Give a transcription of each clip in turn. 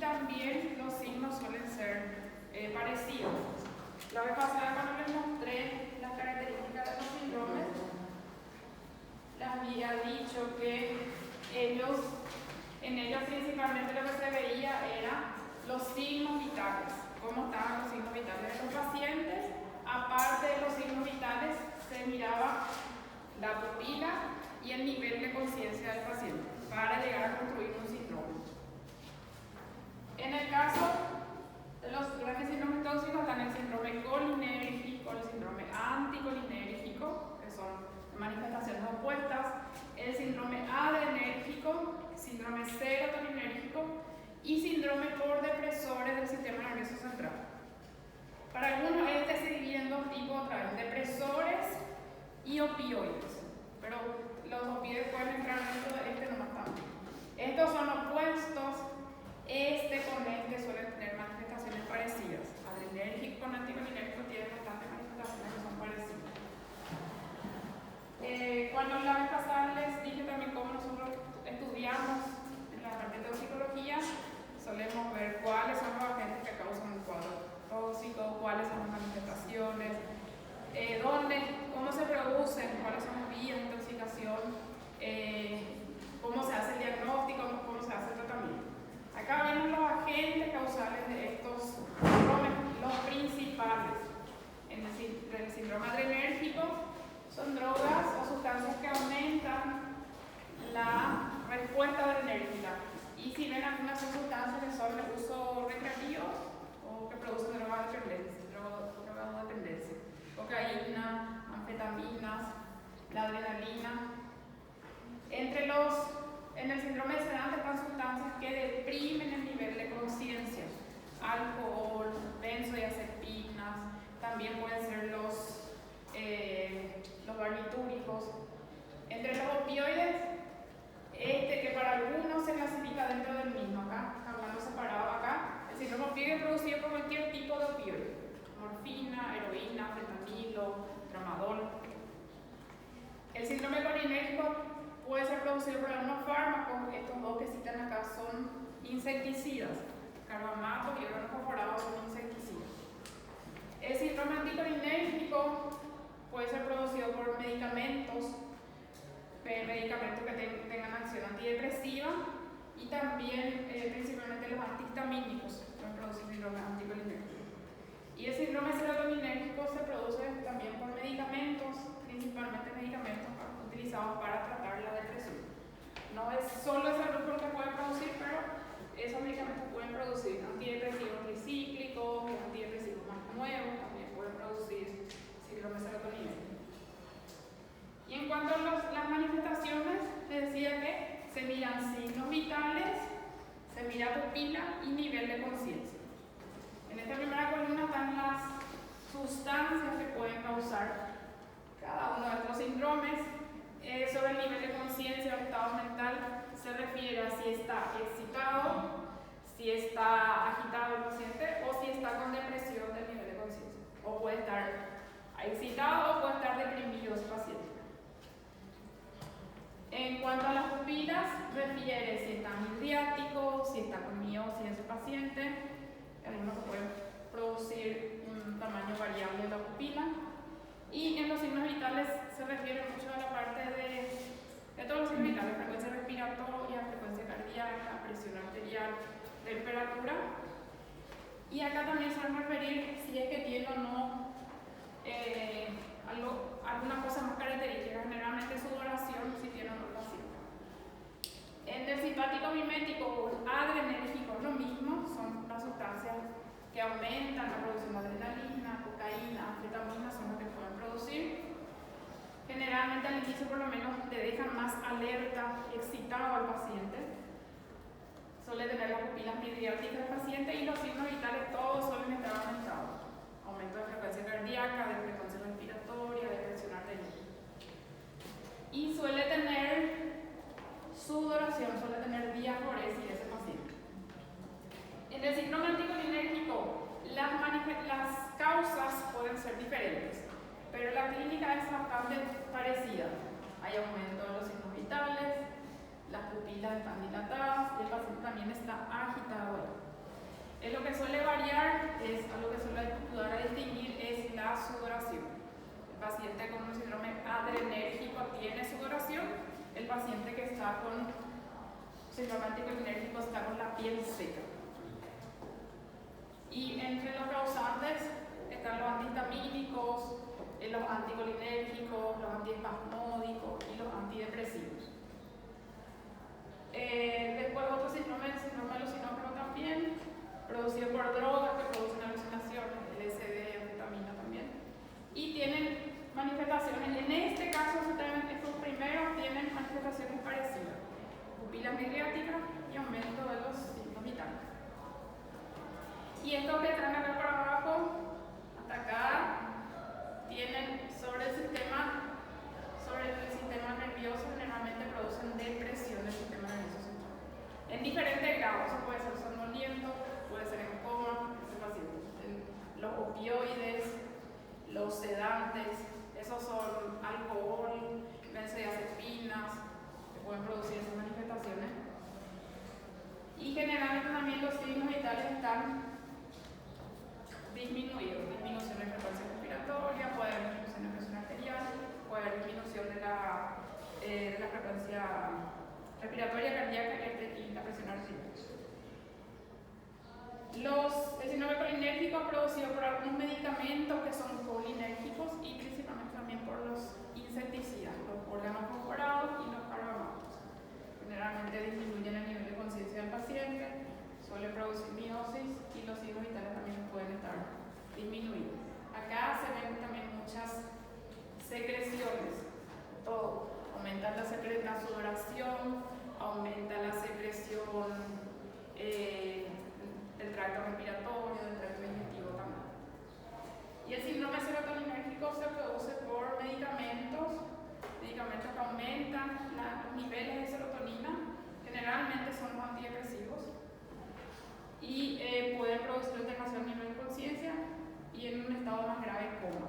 también los signos suelen ser parecidos. La vez pasada cuando les mostré las características de los síndromes, les había dicho que en ellos principalmente lo que se veía era los signos vitales, cómo estaban los signos vitales de los pacientes. Aparte de los signos vitales, se miraba la pupila y el nivel de conciencia del paciente para llegar a construir un síndrome. En el caso de los grandes síndromes tóxicos están el síndrome colinérgico, el síndrome anticolinérgico, que son manifestaciones opuestas, el síndrome adrenérgico, síndrome serotoninérgico y síndrome por depresores del sistema nervioso central. Para algunos se divide en dos tipos otra vez, depresores y opioides, pero los opioides pueden entrar dentro de nomás también. Estos son opuestos, con suelen tener manifestaciones parecidas. Adrenérgico con anticolinérgico tienen bastantes manifestaciones que son parecidas. Cuando la vez pasada les dije también cómo nosotros estudiamos en la parte de toxicología, solemos ver cuáles son los agentes que causan un cuadro tóxico, cuáles son las manifestaciones, cómo se producen, cuáles son las vías de intoxicación, cómo se hace el diagnóstico, cómo se hace el tratamiento. Acá vemos los agentes causales de estos síndromes, los principales. En el síndrome adrenérgico son drogas o sustancias que aumentan la respuesta adrenérgica. Y si ven algunas sustancias que son de uso recreativo o que producen drogodependencia, cocaína, anfetaminas, la adrenalina. En el síndrome de sedante están sustancias que deprimen el nivel de conciencia, alcohol, benzodiazepinas, también pueden ser los barbitúricos. Entre los opioides, que para algunos se clasifica dentro del mismo, acá, hablando separado acá, el síndrome opioide es producido por cualquier tipo de opioide, morfina, heroína, fentanilo, tramadol. El síndrome colinérgico puede ser producido por algunos fármacos, estos dos que citan acá son insecticidas, carbamato y organofosforados son insecticidas. El síndrome anticolinérgico puede ser producido por medicamentos que tengan acción antidepresiva y también principalmente los antihistamínicos pueden producir síndrome anticolinérgico. Y el síndrome serotoninérgico se produce también por medicamentos, principalmente medicamentos utilizados para tratar la depresión. No es solo ese grupo que puede producir, pero esos medicamentos pueden producir antidepresivos tricíclicos, antidepresivos más nuevos, también pueden producir síndrome serotoninérgico. Y en cuanto a las manifestaciones, les decía que se miran signos vitales, se mira pupila y nivel de conciencia. En esta primera columna están las sustancias que pueden causar cada uno de estos síndromes. Sobre el nivel de conciencia o estado mental se refiere a si está excitado, si está agitado el paciente o si está con depresión del nivel de conciencia. O puede estar excitado o puede estar deprimido ese paciente. En cuanto a las pupilas, refiere si está midriático, si está con miosis ese paciente. Algunos pueden producir un tamaño variable de la pupila. Y en los signos vitales se refiere mucho a la parte de todos los signos vitales: frecuencia respiratoria, frecuencia cardíaca, presión arterial, temperatura. Y acá también se van a referir si es que tiene o no alguna cosa más característica, generalmente sudoración, si tiene o no el paciente. En el simpático mimético o adrenérgico lo mismo, son las sustancias que aumentan la producción de adrenalina, cocaína, anfetamina, son las que pueden producir. Generalmente al inicio por lo menos te dejan más alerta, excitado al paciente. Suele tener las pupilas midriáticas del paciente y los signos vitales todos suelen estar aumentados. Aumento de frecuencia cardíaca, de frecuencia respiratoria, de presión arterial. Y suele tener sudoración, suele tener diaforesis ese paciente. En el síndrome anticolinérgico, las causas pueden ser diferentes, pero la clínica es bastante parecida. Hay aumento de los signos vitales, las pupilas están dilatadas y el paciente también está agitado. Lo que suele variar es, a lo que suele ayudar a distinguir es la sudoración. El paciente con un síndrome adrenérgico tiene sudoración, el paciente que está con síndrome anticolinérgico está con la piel seca. Y entre los causantes están los antihistamínicos, los anticolinérgicos, los antiespasmódicos y los antidepresivos. Después otro síndrome, el síndrome alucinógeno también, producido por drogas que producen alucinaciones, LSD, anfetamina también. Y tienen manifestaciones, en este caso estos primeros tienen manifestaciones parecidas, pupilas midriáticas y aumento de los signos vitales. Y estos que están acá para abajo, hasta acá, tienen sobre el sistema nervioso, generalmente producen depresión del sistema nervioso central. En diferentes grados, eso puede ser somnoliento, puede ser en coma, ese paciente. Los opioides, los sedantes, esos son alcohol, benzodiazepinas, que pueden producir esas manifestaciones. Y generalmente también los signos vitales están disminuidos, disminución de frecuencia respiratoria, puede haber disminución de presión arterial, puede haber disminución de la frecuencia respiratoria cardíaca y la presión arterial. El síndrome colinérgico producido por algunos medicamentos que son colinérgicos y principalmente también por los insecticidas, los órganos fosforados y los carbamatos. Generalmente disminuyen el nivel de conciencia del paciente, suelen producir miosis y los signos vitales también pueden estar disminuidos. Acá se ven también muchas secreciones, todo. Aumenta la sudoración, aumenta la secreción del tracto respiratorio, del tracto digestivo también. Y el síndrome serotoninérgico se produce por medicamentos que aumentan los niveles de serotonina, generalmente son los antidepresivos, y pueden producir alternación a nivel de conciencia y en un estado más grave coma.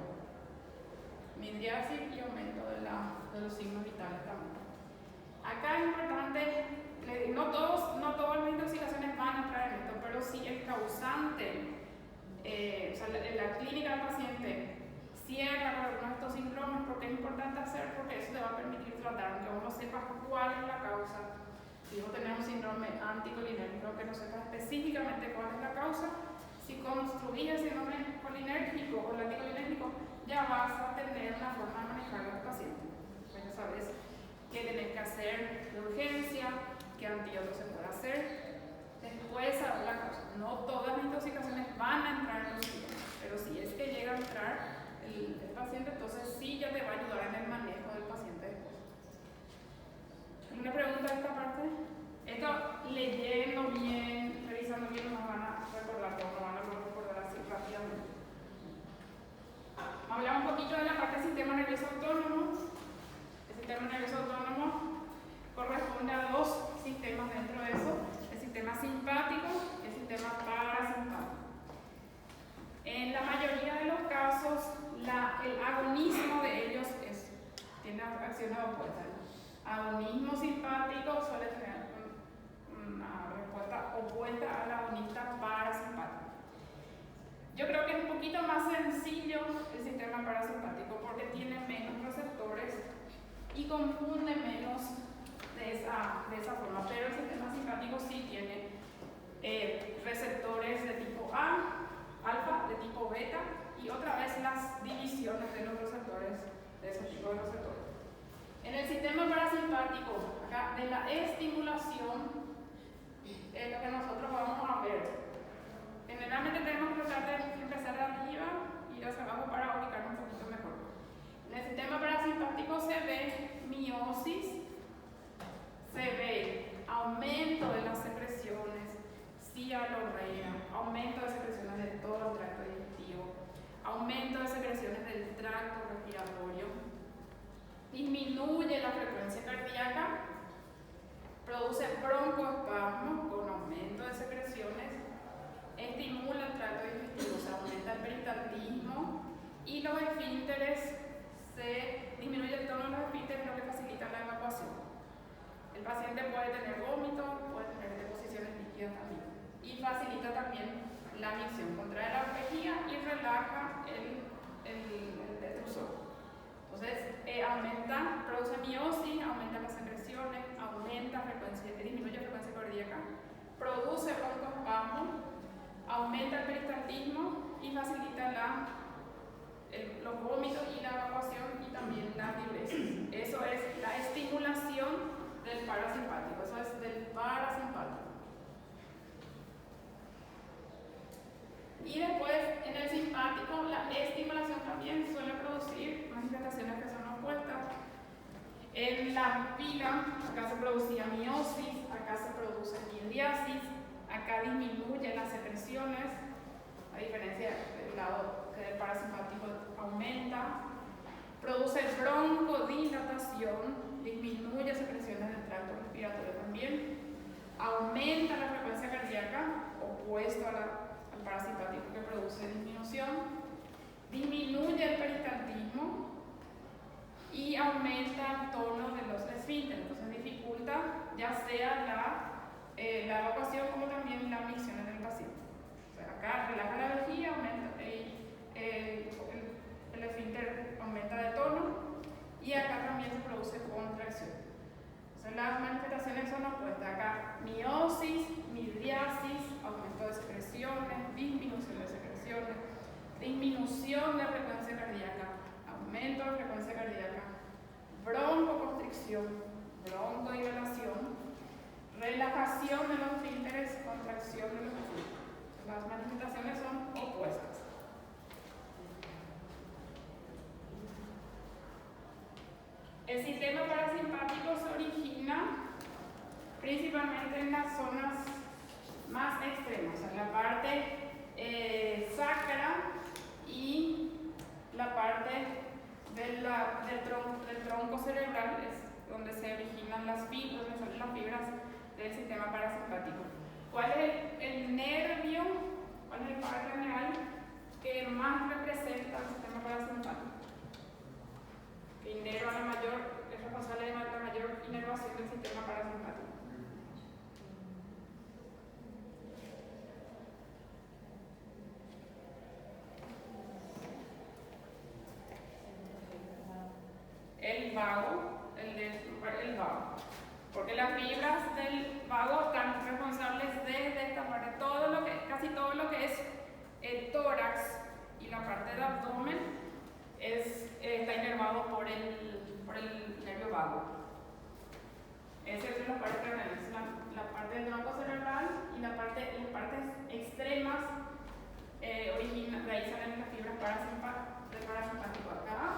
Midriasis y aumento de los signos vitales también. Acá es importante, no todas las intoxicaciones van a entrar en esto, pero si el causante, la clínica del paciente cierra con algunos de estos síndromes, porque es importante hacer, porque eso te va a permitir tratar, aunque vos no sepas cuál es la causa. Si vos tenés un síndrome anticolinérgico, que no sepas específicamente cuál es la causa, si construís el síndrome colinérgico o el anticolinérgico, ya vas a tener una forma de manejar al paciente. Pues ya sabes qué tenés que hacer de urgencia, qué antídoto se puede hacer. Después saber la causa. No todas las intoxicaciones van a entrar en los síntomas, pero si es que llega a entrar el paciente, entonces sí ya te va a ayudar en el manejo del paciente después. ¿Alguna pregunta de esta parte? Esto leyendo bien, revisando bien, no van a recordar todo, no van a recordar así rápidamente. Hablamos un poquito de la parte del sistema nervioso autónomo. El sistema nervioso autónomo corresponde a dos sistemas dentro de eso: el sistema simpático y el sistema parasimpático. En la mayoría de los casos, el agonismo de ellos tiene acciones opuestas. Agonismo simpático suele tener una respuesta opuesta al agonista parasimpático. Yo creo que es un poquito más sencillo el sistema parasimpático porque tiene menos receptores y confunde menos de esa forma, pero el sistema simpático sí tiene receptores de tipo A, alfa, de tipo beta y otra vez las divisiones de los receptores de ese tipo de receptores. En el sistema parasimpático, acá de la estimulación, es lo que nosotros vamos a ver. Generalmente tenemos que tratar de empezar de arriba y ir hacia abajo para ubicarnos un poquito mejor. En el sistema parasimpático se ve miosis, se ve aumento de las secreciones, cialorrea, aumento de secreciones de todo el tracto digestivo, aumento de secreciones del tracto respiratorio, disminuye la frecuencia cardíaca, produce broncoespasmo con aumento de secreciones, estimula el tracto digestivo, se aumenta el peristaltismo y los esfínteres, se disminuye el tono de los esfínteres, lo que facilita la evacuación. El paciente puede tener vómito, puede tener deposiciones líquidas también y facilita también la micción, contrae la vejiga y relaja el detrusor. Entonces, produce miosis, aumenta las secreciones, disminuye la frecuencia cardíaca, produce broncoespasmo, aumenta el peristaltismo y facilita los vómitos y la evacuación y también la diuresis. Eso es la estimulación del parasimpático, eso es del parasimpático. Y después, en el simpático, la estimulación también suele producir manifestaciones que son opuestas. En la pila, acá se producía miosis, acá se produce miriasis, acá disminuye las secreciones, a diferencia del lado que del parasimpático aumenta, produce broncodilatación, disminuye secreciones del tracto respiratorio también, aumenta la frecuencia cardíaca, opuesto al parasimpático que produce disminución, disminuye el peristaltismo y aumenta el tono de los esfínteres, entonces dificulta ya sea la evacuación como también la micción en el paciente. O sea, acá relaja la vejiga, aumenta el esfínter aumenta de tono y acá también se produce contracción. Entonces las manifestaciones son opuestas. Acá miosis, midriasis, aumento de secreciones, disminución de secreciones, disminución de frecuencia cardíaca, aumento de frecuencia cardíaca, broncoconstricción, broncodilatación, relajación de los esfínteres, contracción de los esfínteres. Las manifestaciones son opuestas. El sistema parasimpático se origina principalmente en las zonas más extremas, en la parte sacra y la parte del tronco cerebral, es donde se originan las fibras, donde salen las fibras del sistema parasimpático. ¿Cuál es el nervio, cuál es el par craneal que más representa el sistema parasimpático? Que inerva es responsable de la mayor inervación del sistema parasimpático. El vago. Porque las fibras del vago están responsables de esta parte, casi todo lo que es el tórax y la parte del abdomen está inervado por el nervio vago. Esa es la parte craneal, la parte del tronco cerebral y las partes extremas de ahí salen las fibras del parasimpático. Acá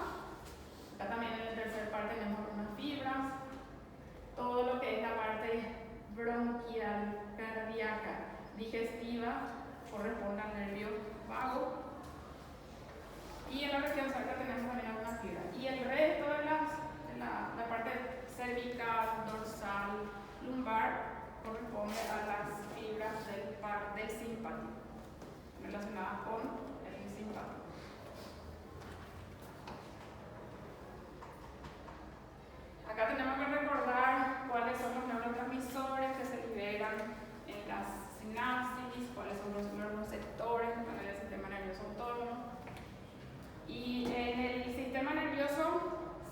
también en la tercera parte tenemos unas fibras. Todo lo que es la parte bronquial, cardíaca, digestiva, corresponde al nervio vago. Y en la región sacra tenemos también algunas fibras. Y el resto de la parte cervical, dorsal, lumbar, corresponde a las fibras del simpático, relacionadas con el simpático. Acá tenemos que recordar cuáles son los neurotransmisores que se liberan en las sinapsis, cuáles son los neuroreceptores en el sistema nervioso autónomo. Y en el sistema nervioso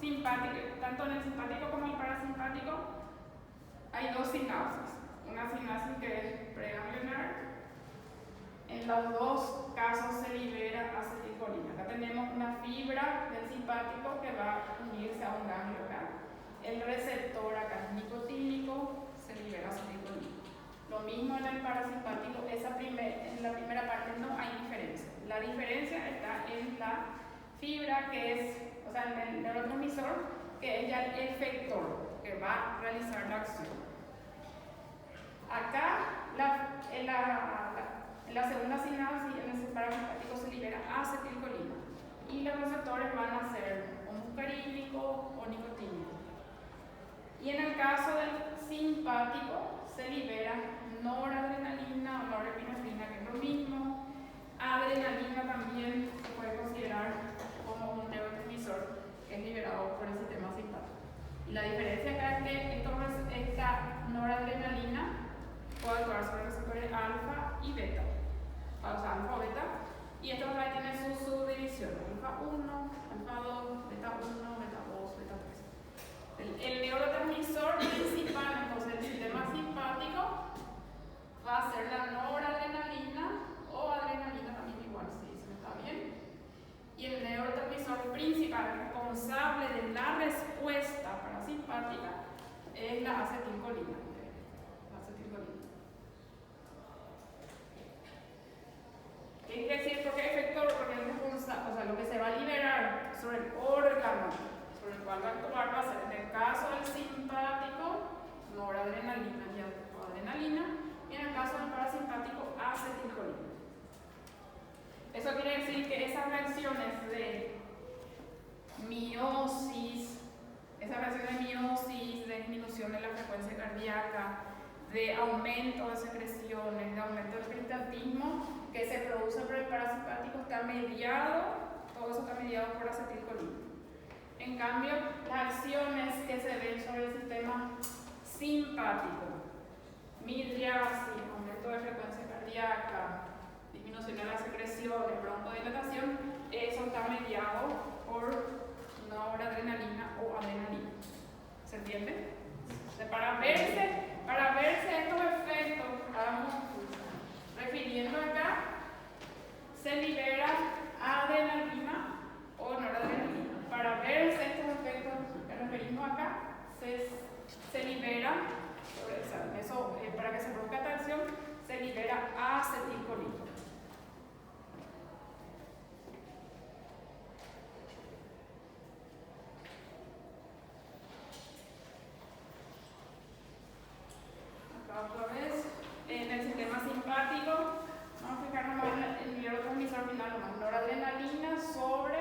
simpático, tanto en el simpático como en el parasimpático, hay dos sinapsis. Una sinapsis que es preganglionar. En los dos casos se libera acetilcolina. Acá tenemos una fibra del simpático que va a unirse a un ganglio acá. El receptor acá es nicotínico, se libera acetilcolina. Lo mismo en el parasimpático, en la primera parte no hay diferencia. La diferencia está en la fibra que es, o sea, en el neurotransmisor, que es ya el efector, que va a realizar la acción. Acá, en la segunda sinapsis, en el parasimpático se libera acetilcolina. Y los receptores van a ser o muscarínico o nicotínico. Y en el caso del simpático se libera noradrenalina o norepinefrina, que es lo mismo. Adrenalina también se puede considerar como un neurotransmisor que es liberado por el sistema simpático. Y la diferencia acá es que esta noradrenalina puede actuar sobre receptores alfa y beta, causa alfa 1, alfa 2, beta 1, beta 2, beta 3. El neurotransmisor principal entonces del sistema simpático va a ser la noradrenalina o adrenalina también igual, si se está bien. Y el neurotransmisor principal responsable de la respuesta parasimpática es la acetilcolina. ¿Qué quiere decir? Porque lo que se va a liberar sobre el órgano sobre el cual va a actuar va a ser, en el caso del simpático, noradrenalina y adrenalina, y en el caso del parasimpático, acetilcolina. Eso quiere decir que esas reacciones de miosis, de disminución de la frecuencia cardíaca, de aumento de secreciones, de aumento del peritactismo que se produce por el parasimpático todo eso está mediado por acetilcolina. En cambio, las acciones que se ven sobre el sistema simpático, midriasis, aumento de frecuencia cardíaca, disminución de las secreciones, broncodilatación, eso está mediado por noradrenalina o adrenalina. ¿Se entiende? Para verse estos efectos, estamos refiriendo acá, se libera adrenalina o noradrenalina. Para verse estos efectos que referimos acá, se libera, para que se produzca esta acción, se libera acetilcolina. Otra vez, en el sistema simpático, vamos a fijarnos más en el neurotransmisor final, noradrenalina sobre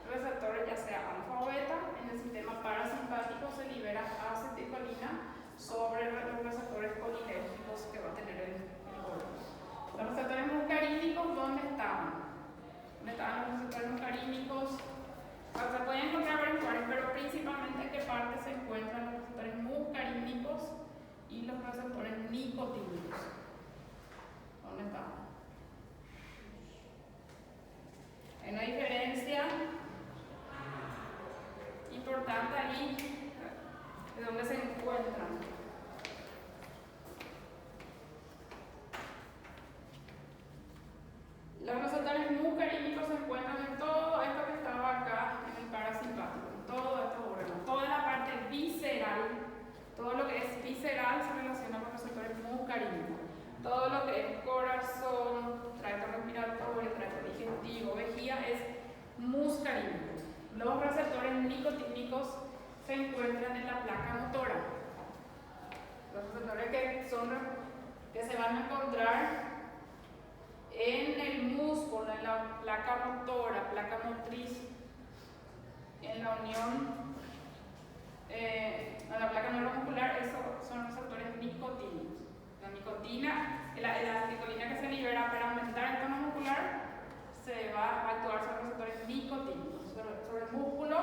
receptores ya sea alfa o beta. En el sistema parasimpático se libera acetilcolina sobre los receptores colinérgicos que va a tener el órgano. Los receptores muscarínicos, ¿dónde estaban? ¿Dónde estaban los receptores muscarínicos? Se pueden encontrar varios lugares, pero principalmente en qué parte se encuentran los receptores muscarínicos y los receptores nicotínicos. ¿Dónde están? Hay una diferencia importante ahí de dónde se encuentran. Los receptores muscarínicos se encuentran en todo esto que estaba acá en el parasimpático, en todo estos órganos, toda la parte visceral. Todo lo que es visceral se relaciona con receptores muscarínicos. Todo lo que es corazón, tracto respiratorio, tracto digestivo, vejiga es muscarínico. Los receptores nicotínicos se encuentran en la placa motora. Los receptores que se van a encontrar en el músculo, en la placa motora, placa motriz, en la unión a la placa neuromuscular, esos son receptores nicotínicos. La nicotina, la acetilcolina que se libera para aumentar el tono muscular, se va a actuar sobre receptores nicotínicos. Sobre el músculo,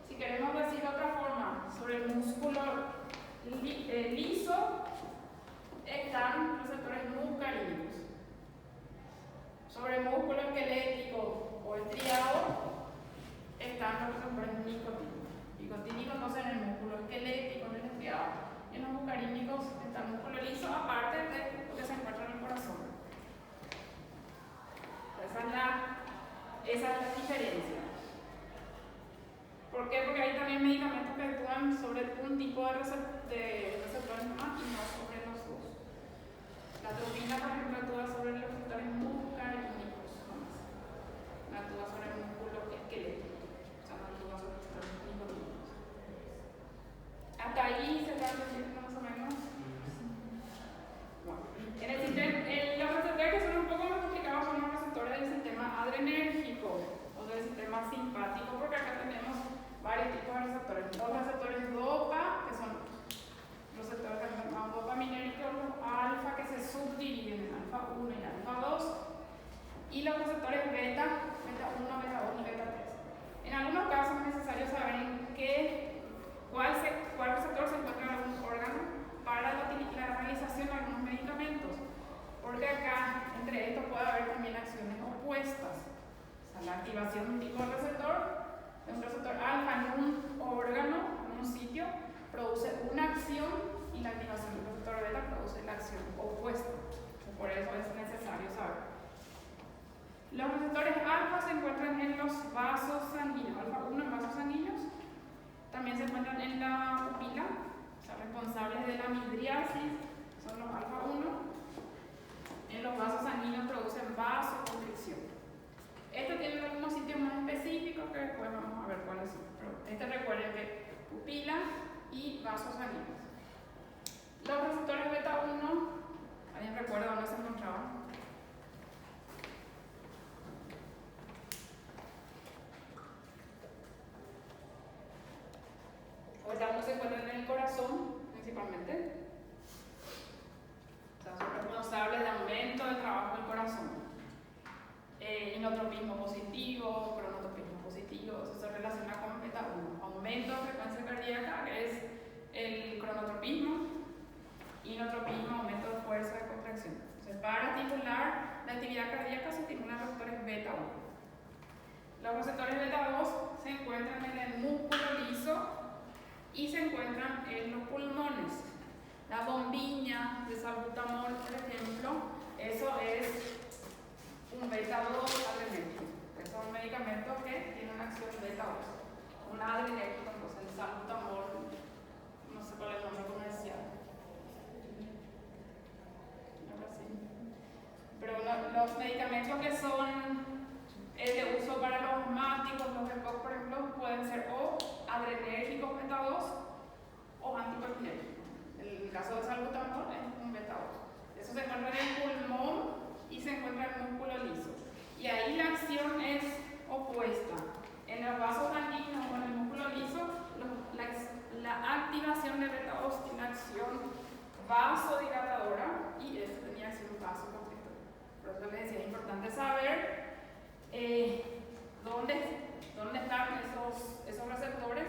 si queremos decir de otra forma, sobre el músculo liso, están receptores muscarínicos. Sobre el músculo esquelético o estriado, están los receptores nicotínicos. Nicotínicos entonces en el músculo esquelético, en el estriado, y en los muscarínicos está el músculo liso, aparte de lo que se encuentra en el corazón. Esa es la diferencia. ¿Por qué? Porque hay también medicamentos que actúan sobre un tipo de receptores nomás y no sobre los dos. La atropina, por ejemplo, actúa sobre los receptores muscarínicos nomás. No actúa sobre el músculo esquelético. Hasta ahí se está entendiendo más o menos. Bueno, los receptores que son un poco más complicados son los receptores del sistema adrenérgico o del sistema simpático, porque acá tenemos varios tipos de receptores. Los receptores DOPA, que son los receptores que se llaman dopaminérgicos, los alfa, que se subdividen en alfa 1 y alfa 2, y los receptores beta 1, beta 2 y beta 3. En algunos casos es necesario saber cuál receptor se encuentra en algún órgano para la realización de algunos medicamentos, porque acá entre estos puede haber también acciones opuestas. O sea, la la activación de un tipo de un receptor alfa en un órgano, en un sitio, produce una acción y la activación del receptor beta produce la acción opuesta. Por eso es necesario saber. Los receptores alfa se encuentran en los vasos sanguíneos, alfa 1 en vasos sanguíneos. También se encuentran en la pupila, o sea, responsables de la midriasis, son los alfa 1. En los vasos sanguíneos producen vasoconstricción. Estos tienen algunos sitios más específicos que después vamos a ver cuáles son. Pero recuerden que pupila y vasos sanguíneos. Los receptores beta 1, ¿alguien recuerda dónde se encontraban? Beta 1 se encuentran en el corazón, principalmente. O sea, son responsables de aumento del trabajo del corazón. Inotropismo positivo, cronotropismo positivo, eso se relaciona con beta 1. Aumento de frecuencia cardíaca, que es el cronotropismo, inotropismo, aumento de fuerza de contracción. Entonces, para estimular la actividad cardíaca se estimulan los receptores beta 1. Los receptores beta 2 se encuentran en el músculo liso y se encuentran en los pulmones. La bombilla de salbutamol, por ejemplo, eso es un beta 2 adrenérgico. Es un medicamento que tiene una acción beta 2. Un adrenérgico, entonces el salbutamol, no sé cuál es el nombre comercial. Pero los medicamentos que son de uso para los asmáticos, los EPOC, por ejemplo, pueden ser o adrenérgicos beta 2 o anticolinérgicos. El caso de salbutamol es un beta 2. Eso se encuentra en el pulmón y se encuentra en el músculo liso. Y ahí la acción es opuesta. En los vasos sanguíneos o en el músculo liso, la activación de beta 2 tiene acción vasodilatadora y este tenía acción vasoconstrictora. Por eso les decía, es importante saber dónde están esos receptores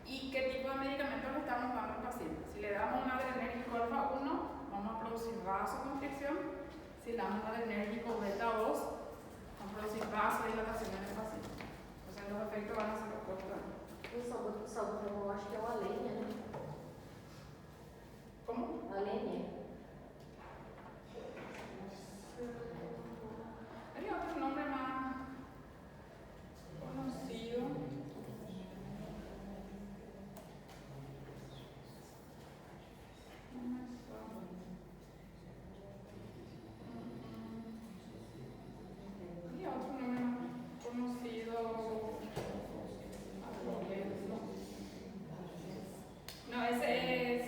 y qué tipo de medicamentos le estamos dando al paciente. Si le damos un adrenérgico alfa 1, vamos a producir vasoconstricción. Si le damos un adrenérgico beta 2, vamos a producir vasodilatación en el paciente. Entonces los efectos van a ser opuestos. O salbutamol, acho que é o Alenia, né? ¿Cómo? Alenia. Hay otro nombre más conocido. Hay otro nombre más conocido. No, ese es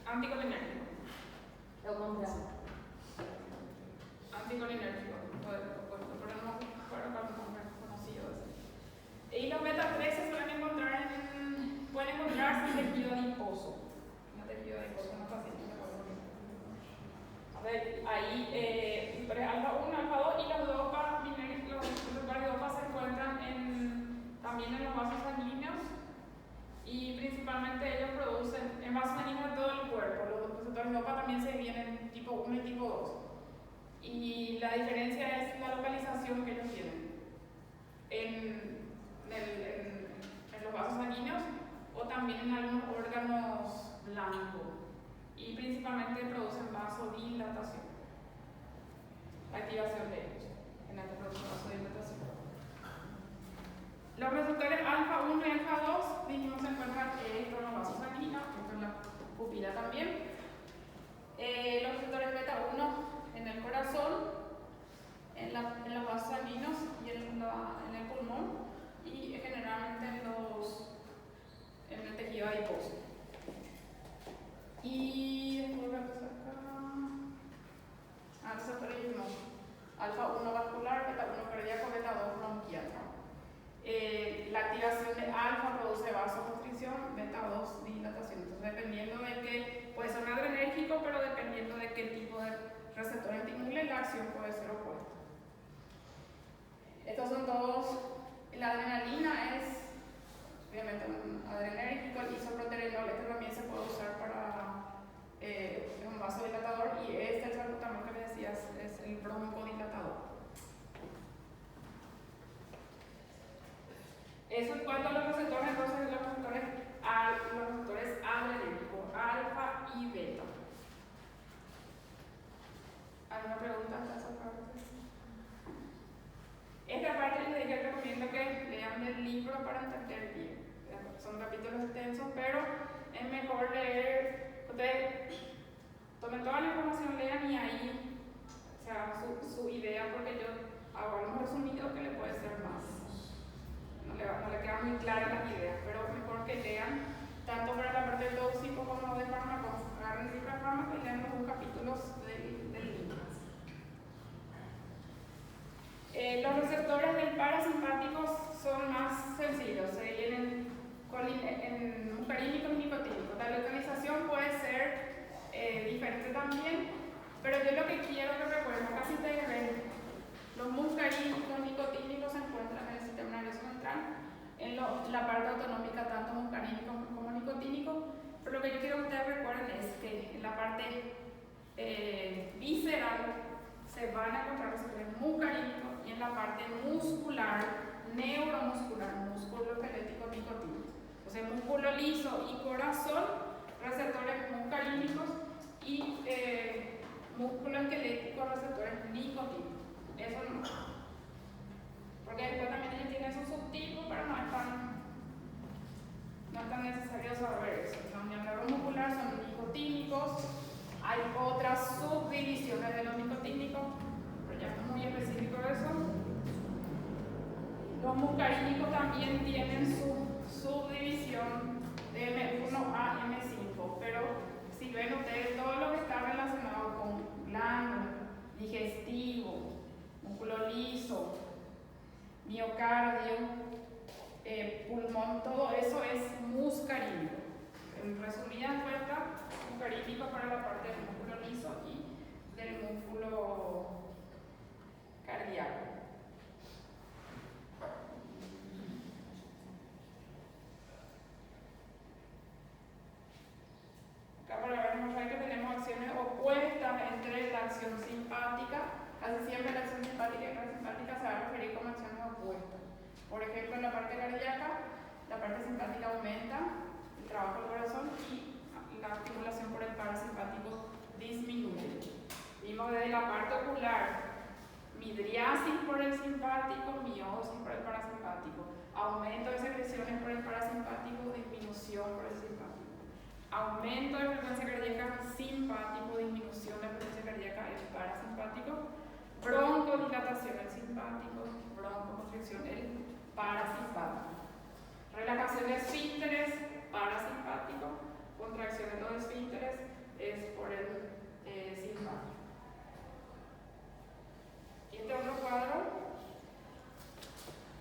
anticolinérgico. É o contrário. Anticolinérgico, pero no recuerdo cuál nombre conocido es. Y los beta 3 se suelen encontrar pueden encontrarse en tejido adiposo. En tejido adiposo en los pacientes de cuerpo. A ver, ahí, alfa 1, alfa 2 y los dopa, los receptores dopa se encuentran también en los vasos sanguíneos y principalmente ellos producen en vasos sanguíneos de todo el cuerpo. Los receptores dopa también se dividen en tipo 1 y tipo 2. Y la diferencia es la localización que ellos tienen en los vasos sanguíneos o también en algunos órganos blancos. Y principalmente producen vasodilatación. La activación de ellos en la que produce vasodilatación. Los receptores alfa 1 y alfa 2 dijimos se encuentran en los vasos sanguíneos, esto en la pupila también. Los receptores beta 1 en el corazón, en los vasos sanguíneos y en el pulmón y generalmente en el tejido adiposo. Y después voy a pasar acá. Receptores alfa 1 vascular, beta 1 cardíaco, beta 2 bronquial. La activación de alfa produce vasoconstricción, beta 2 dilatación. Entonces, dependiendo de que puede ser un adrenérgico, pero dependiendo de qué tipo de receptor estimule, la acción puede ser opuesta. Estos son todos. La adrenalina es obviamente un adrenérgico, el isoproterenol, este también se puede usar para un vasodilatador y el salbutamol que les decía es el broncodilatador. Eso en cuanto a los receptores, entonces los receptores adrenérgicos, alfa y beta. ¿Alguna pregunta hasta esa parte? Esta parte les recomiendo que lean el libro para entender bien. Son capítulos extensos, pero es mejor leer. Ustedes tomen toda la información, lean y ahí se hagan su idea, porque yo hago algo resumido que le puede ser más. No le quedan muy claras las ideas, pero mejor que lean tanto para la parte del tóxico como de fármacos. Agarren el libro de fármacos y lean los dos capítulos del libro. Los receptores del parasimpático son más sencillos, se dividen en muscarínicos y nicotínicos. La localización puede ser diferente también, pero yo lo que quiero que recuerden, casi ustedes ven, los muscarínicos y nicotínicos se encuentran en el sistema nervioso central, en la parte autonómica, tanto muscarínico como nicotínico, pero lo que yo quiero que ustedes recuerden es que en la parte visceral se van a encontrar receptores muscarínicos y en la parte muscular, neuromuscular, músculo esquelético nicotínico. O sea, músculo liso y corazón, receptores muscarínicos y músculo esquelético, receptores nicotínicos. Eso no. Porque después también ellos tienen esos subtipos, pero no es tan necesario saber eso. Los neuromusculares son nicotínicos. Hay otras subdivisiones de los nicotínicos, pero ya es muy específico eso. Los muscarínicos también tienen su subdivisión de M1 a M5, pero si ven ustedes, todo lo que está relacionado con glándula, digestivo, músculo liso, miocardio, pulmón, todo eso es muscarínico. En resumidas cuentas, muscarínico para la parte del músculo liso y del músculo cardíaco. Acá para mostrar que tenemos acciones opuestas entre la acción simpática. Casi siempre la acción simpática y parasimpática se va a referir como acciones opuestas. Por ejemplo, en la parte cardíaca, la parte simpática aumenta el trabajo del corazón y la estimulación por el parasimpático disminuye. Vimos desde la parte ocular, midriasis por el simpático, miosis por el parasimpático, aumento de secreciones por el parasimpático, disminución por el simpático. Aumento de frecuencia cardíaca simpático, disminución de frecuencia cardíaca el parasimpático, broncodilatación el simpático, broncoconstricción el parasimpático. Relajación de esfínteres, parasimpático, contracción de los esfínteres es por el simpático. Y este otro cuadro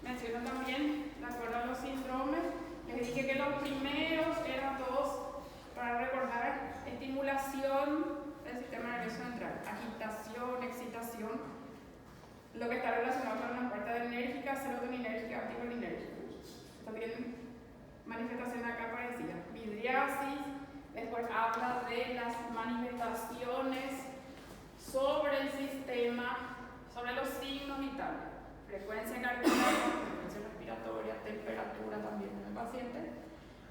menciona también, de acuerdo a los síndromes, les dije que los primeros eran todos, para recordar, estimulación del sistema nervioso central, agitación, excitación, lo que está relacionado con la parte adrenérgica, serotoninérgica, anticolinérgica. Esto tiene manifestación acá parecida, midriasis. Después habla de las manifestaciones sobre el sistema, sobre los signos vitales, frecuencia cardíaca, frecuencia respiratoria, temperatura también en el paciente.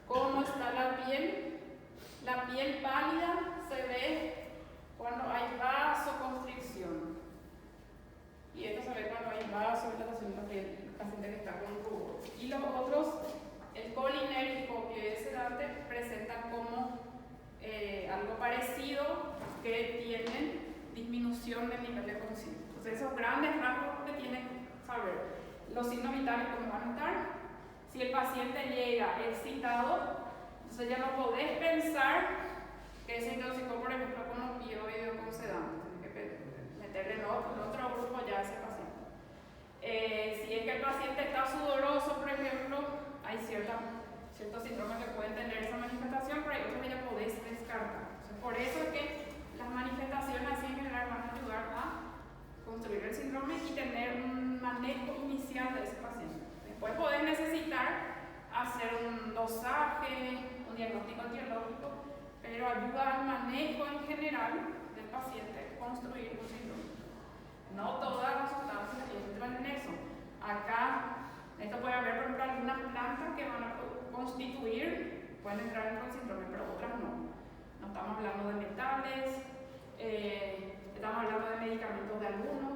¿Cómo está la piel? La piel pálida se ve cuando hay vasoconstricción. Y esto se ve cuando hay vasodilatación de la piel, el paciente que está con rubor. Y los otros, el colinérgico que es sedante, presenta como algo parecido, que tienen disminución del nivel de conciencia. Entonces, esos grandes rasgos que tienen que saber. Los signos vitales, ¿cómo van a estar? Si el paciente llega excitado, entonces ya no podés pensar que se intoxicó, por ejemplo, con opioide o con sedante. Tienes que meterle en otro grupo ya a ese paciente. Si es que el paciente está sudoroso, por ejemplo, hay ciertos síndromes que pueden tener esa manifestación, pero hay otros que ya podés descartar. Entonces, por eso es que las manifestaciones así en general van a ayudar a construir el síndrome y tener un manejo inicial de ese paciente. Después podés necesitar hacer un dosaje, un diagnóstico etiológico, pero ayuda al manejo en general del paciente construir un síndrome. No todas las sustancias entran en eso. Acá Esto puede haber, por ejemplo, algunas plantas que van a constituir, pueden entrar en el síndrome, pero otras no. No estamos hablando de metales, estamos hablando de medicamentos de algunos,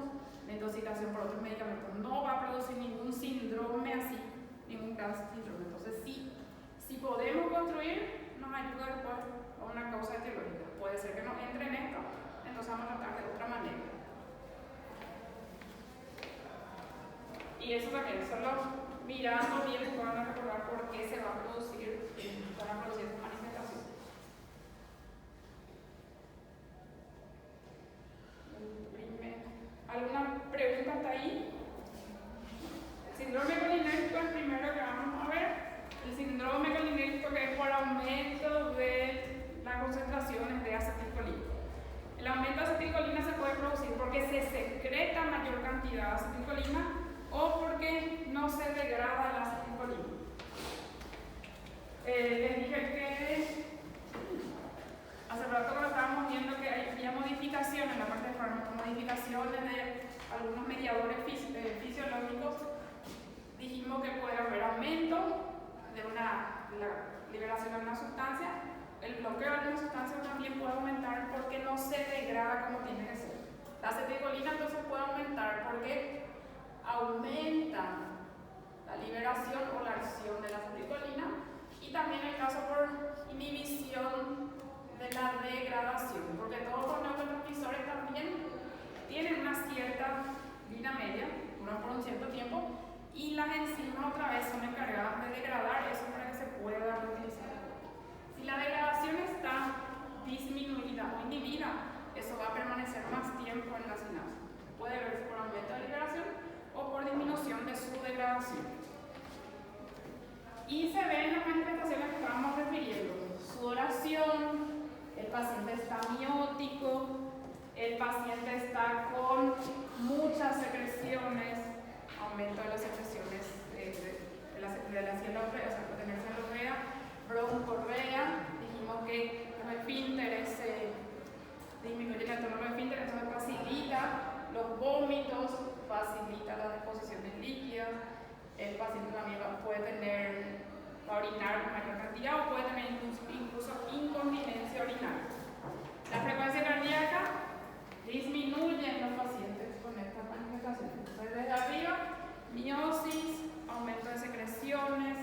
de intoxicación por otros medicamentos. No va a producir ningún síndrome así, ningún gran síndrome. Entonces, si podemos construir, nos ayuda después a una causa etiológica. Puede ser que no entre en esto, entonces vamos a tratar de otra manera. Y eso también, solo mirando bien, van a recordar por qué se va a producir, van a producir esta manifestación. ¿Alguna pregunta hasta ahí? El síndrome colinérgico es el primero que vamos a ver. El síndrome colinérgico que es por aumento de las concentraciones de acetilcolina. El aumento de acetilcolina se puede producir porque se secreta mayor cantidad de acetilcolina o porque no se degrada la acetilcolina. Les dije que hace rato cuando estábamos viendo que había modificaciones en la parte de fármacos, modificaciones de algunos mediadores fisiológicos, dijimos que puede haber aumento de la liberación de una sustancia. El bloqueo de una sustancia también puede aumentar porque no se degrada como tiene que ser. La acetilcolina entonces puede aumentar porque aumenta la liberación o la acción de la acetilcolina, y también el caso por inhibición de la degradación, porque todos los neurotransmisores también tienen una cierta vida media, duran por un cierto tiempo, y las enzimas otra vez son encargadas de degradar eso para que se pueda reutilizar. Si la degradación está disminuida o inhibida, eso va a permanecer más tiempo en la sinapsis. Puede verse por aumento de liberación o por disminución de su degradación. Y se ven las manifestaciones que estábamos refiriendo: sudoración, el paciente está miótico, el paciente está con muchas secreciones, aumento de las secreciones de la cialorrea, o sea, puede tener cialorrea, broncorrea. Dijimos que los esfínteres disminuyen el tono de esfínter, entonces facilita los vómitos, facilita la deposición de líquidos. El paciente también puede orinar en mayor cantidad o puede tener incluso incontinencia urinaria. La frecuencia cardíaca disminuye en los pacientes con estas manifestaciones. Entonces, desde arriba, miosis, aumento de secreciones,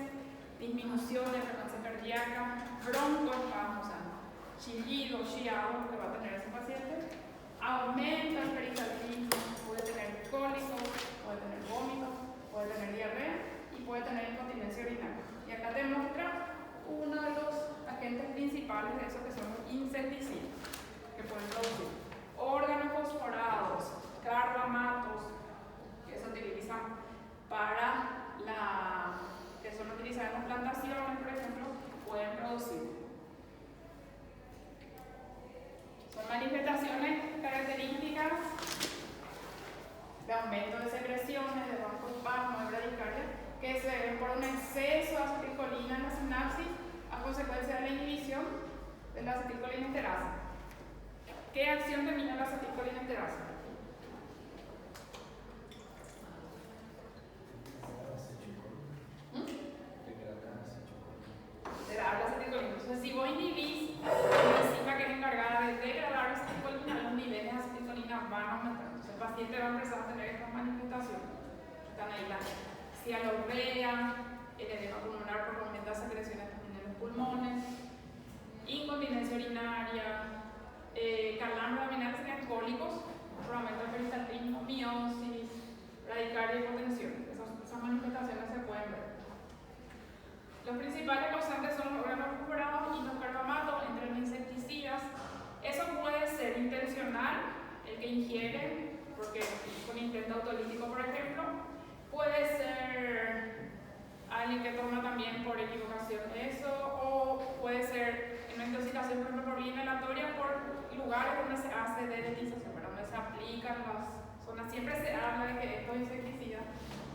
disminución de frecuencia cardíaca, broncoespasmo, o sea, chillido, chiado que va a tener ese paciente, aumento del peristaltismo, puede tener cólicos, puede tener vómitos, puede tener diarrea y puede tener incontinencia urinaria. Y acá te muestra uno de los agentes principales de eso, que son los insecticidas, que pueden producir órganos fosforados, carbamatos, que se utilizan que son utilizados en las plantaciones, por ejemplo, pueden producir. Son manifestaciones características de aumento de secreciones, de broncoespasmo, de bradicardia, que se ven por un exceso de acetilcolina en la sinapsis a consecuencia de la inhibición de la acetilcolina esterasa. ¿Qué acción termina la acetilcolina esterasa? Degradar la acetilcolina. Entonces, si vos inhibís la enzima que es encargada de degradar la acetilcolina, los niveles de acetilcolina van a aumentar. Entonces, el paciente va a empezar a tener estas manifestaciones. Están ahí la cialorrea, el edema pulmonar por aumento de secreciones también en los pulmones, incontinencia urinaria, calambres abdominales, serían cólicos por aumento del peristaltismo, miosis, bradicardia y hipotensión. Esas manifestaciones se pueden ver. Los principales causantes son los órganos fosforados y los carbamatos, entre los insecticidas. Eso puede ser intencional, el que ingiere, porque con intento autolítico, por ejemplo. Puede ser alguien que toma también por equivocación eso, o puede ser una intoxicación, por ejemplo, por vía inhalatoria, por lugares donde se hace dedetización, donde se aplican las zonas. Siempre se habla de que estos insecticidas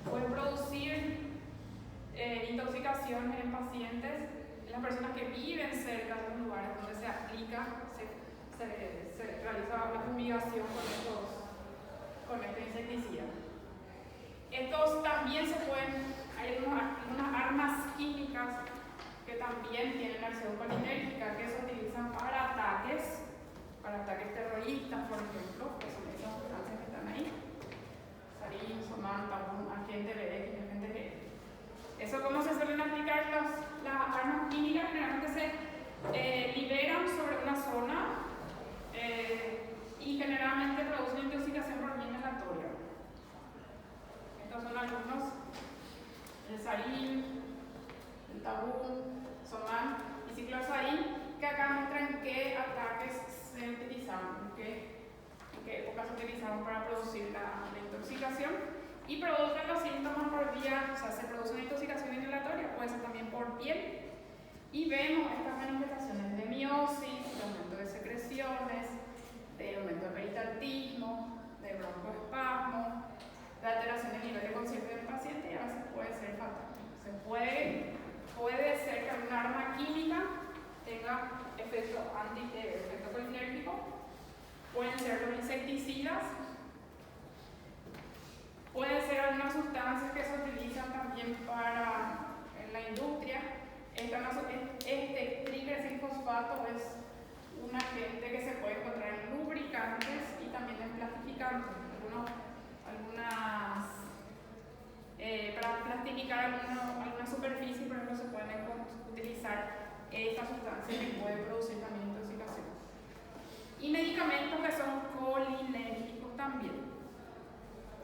pueden producir intoxicaciones en pacientes, en las personas que viven cerca de los lugares donde se aplica, se realiza la fumigación con este insecticida. Estos también se pueden, hay también tienen acción colinérgica que se utilizan para ataques terroristas, por ejemplo, que son esas sustancias que están ahí. Sarín, Soman, Tabún, agente BX, agente G. Eso, ¿cómo se suelen aplicar las armas químicas? Generalmente se liberan sobre una zona y generalmente producen intoxicación por vía inhalatoria. Estos son algunos: el sarín, el tabú, Soman y ciclosarín, que acá muestran qué ataques se utilizaron, en qué época se utilizaron para producir la intoxicación, y producen los síntomas por vía, o sea, se produce una intoxicación inhalatoria, puede ser también por piel, y vemos estas manifestaciones de miosis, de aumento de secreciones, de aumento de peristaltismo, de broncoespasmo, de alteración del nivel de conciencia del paciente, y a veces puede ser fatal. Puede ser que alguna arma química tenga efecto colinérgico. Pueden ser los insecticidas, pueden ser algunas sustancias que se utilizan también en la industria. Este triglicilfosfato es un agente que se puede encontrar en lubricantes y también en plastificantes. Para plastificar alguna superficie, por ejemplo, se pueden utilizar esta sustancia que puede producir también intoxicación. Y medicamentos que son colinérgicos también.